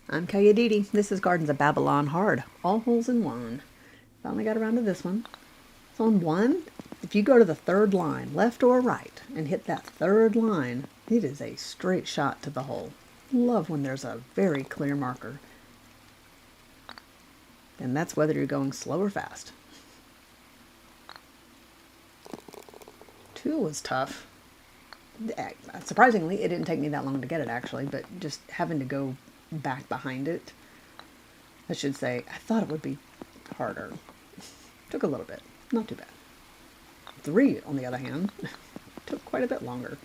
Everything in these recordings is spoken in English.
I'm Kayaditi. This is Gardens of Babylon Hard. All holes in one. Finally got around to this one. So on one, if you go to the third line, left or right, and hit that third line, it is a straight shot to the hole. Love when there's a very clear marker. And that's whether you're going slow or fast. Two was tough. Surprisingly, it didn't take me that long to get it actually, but just having to go back behind it, I should say, I thought it would be harder. Took a little bit, not too bad. Three, on the other hand, took quite a bit longer.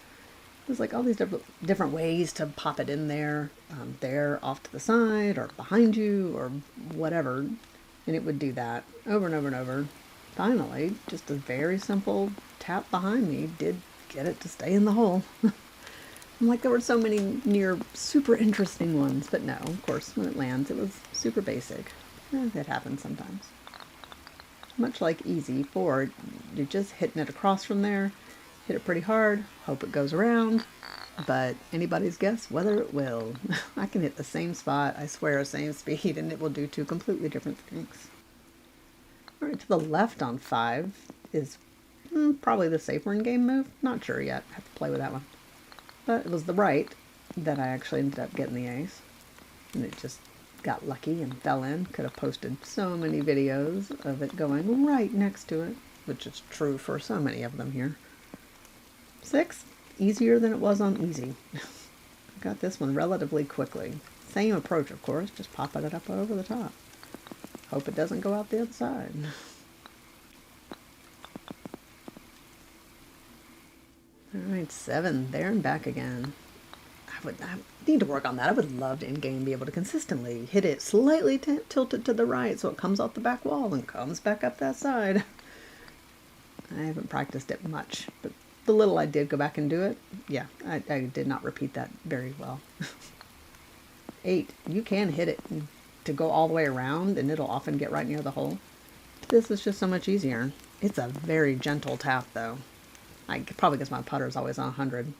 There's like all these different ways to pop it in there, off to the side, or behind you, or whatever, and it would do that over and over and over. Finally, just a very simple tap behind me did get it to stay in the hole. I'm like, there were so many near super interesting ones, but no, of course, when it lands, it was super basic. It happens sometimes. Much like easy, forward, you're just hitting it across from there, hit it pretty hard, hope it goes around, but anybody's guess whether it will. I can hit the same spot, I swear, same speed, and it will do two completely different things. All right, to the left on five is probably the safer in-game move. Not sure yet, have to play with that one. But it was the right that I actually ended up getting the ace. And it just got lucky and fell in. Could have posted so many videos of it going right next to it, which is true for so many of them here. Six, easier than it was on easy. Got this one relatively quickly. Same approach, of course, just popping it up over the top. Hope it doesn't go out the other side. Alright, seven, there and back again. I need to work on that. I would love to in-game be able to consistently hit it slightly tilted to the right so it comes off the back wall and comes back up that side. I haven't practiced it much, but the little I did go back and do it, yeah, I did not repeat that very well. Eight, you can hit it to go all the way around and it'll often get right near the hole. This is just so much easier. It's a very gentle tap though. Probably because my putter is always on 100.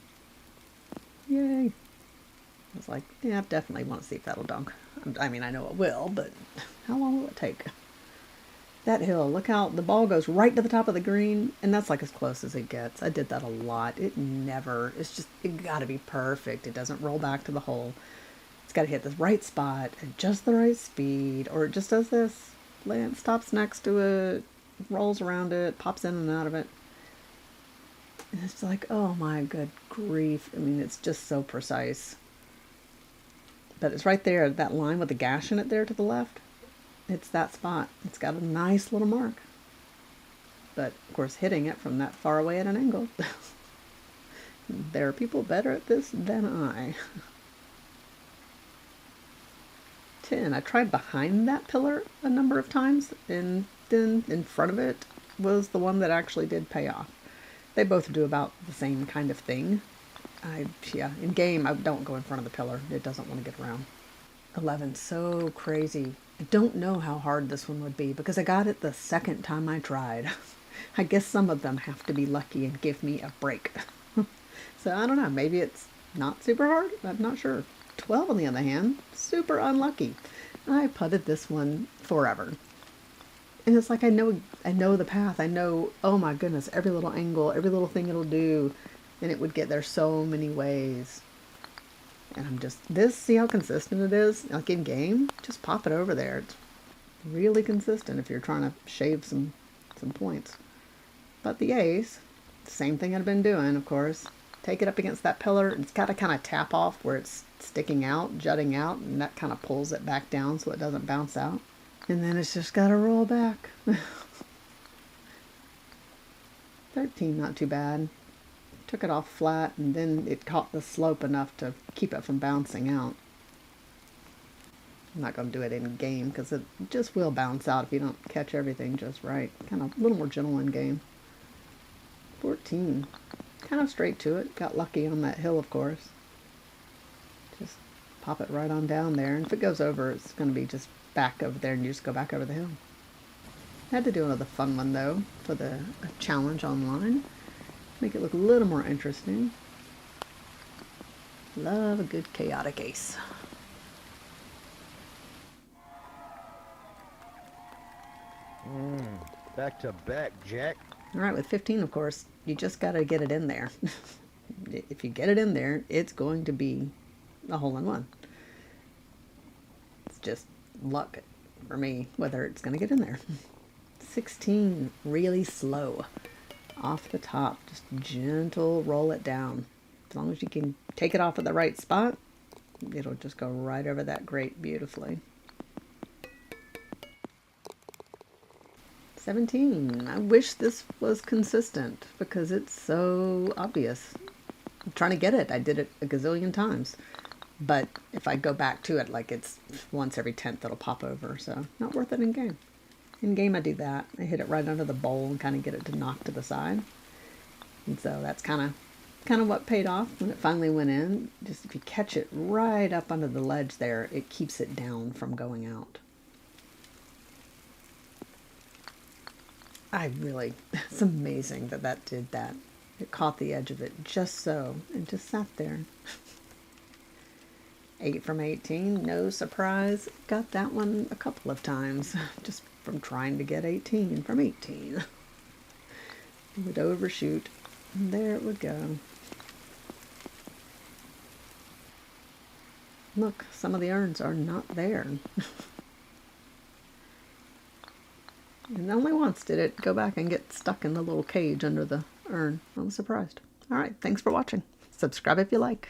Yay. I was like, yeah, I definitely want to see if that'll dunk. I mean, I know it will, but how long will it take? That hill, look how the ball goes right to the top of the green, and that's like as close as it gets. I did that a lot. It gotta be perfect. It doesn't roll back to the hole. It's gotta hit the right spot at just the right speed, or it just does this. Land stops next to it, rolls around it, pops in and out of it. And it's like, oh my good grief. I mean, it's just so precise. But it's right there, that line with the gash in it there to the left. It's that spot. It's got a nice little mark. But, of course, hitting it from that far away at an angle. There are people better at this than I. 10. I tried behind that pillar a number of times, and then in front of it was the one that actually did pay off. They both do about the same kind of thing. In game, I don't go in front of the pillar. It doesn't want to get around. 11, so crazy. I don't know how hard this one would be because I got it the second time I tried. I guess some of them have to be lucky and give me a break. So I don't know, maybe it's not super hard? I'm not sure. 12 on the other hand, super unlucky. I putted this one forever. And it's like I know the path. I know, oh my goodness, every little angle, every little thing it'll do. And it would get there so many ways. And I'm just, see how consistent it is? Like in game, just pop it over there. It's really consistent if you're trying to shave some points. But the ace, same thing I've been doing, of course. Take it up against that pillar. It's got to kind of tap off where it's sticking out, jutting out, and that kind of pulls it back down so it doesn't bounce out. And then it's just got to roll back. 13, not too bad. Took it off flat, and then it caught the slope enough to keep it from bouncing out. I'm not going to do it in game because it just will bounce out if you don't catch everything just right. Kind of a little more gentle in game. 14. Kind of straight to it. Got lucky on that hill, of course. Just pop it right on down there, and if it goes over, it's going to be just back over there, and you just go back over the hill. I had to do another fun one, though, for the challenge online. Make it look a little more interesting. Love a good chaotic ace. back to back, Jack. All right, with 15, of course, you just got to get it in there. If you get it in there, it's going to be a hole-in-one. It's just luck for me whether it's going to get in there. 16, really slow. Off the top, just gentle roll it down. As long as you can take it off at the right spot, it'll just go right over that grate beautifully. 17. I wish this was consistent because it's so obvious. I'm trying to get it. I did it a gazillion times. But if I go back to it, like it's once every 10th, it'll pop over. So not worth it in game. In game, I do that. I hit it right under the bowl and kind of get it to knock to the side. And so that's kind of what paid off when it finally went in. Just if you catch it right up under the ledge there, it keeps it down from going out. It's amazing that that did that. It caught the edge of it just so and just sat there. 8 from 18, no surprise. Got that one a couple of times just from trying to get 18 from 18. It would overshoot. And there it would go. Look, some of the urns are not there. And only once did it go back and get stuck in the little cage under the urn. I was surprised. All right, thanks for watching. Subscribe if you like.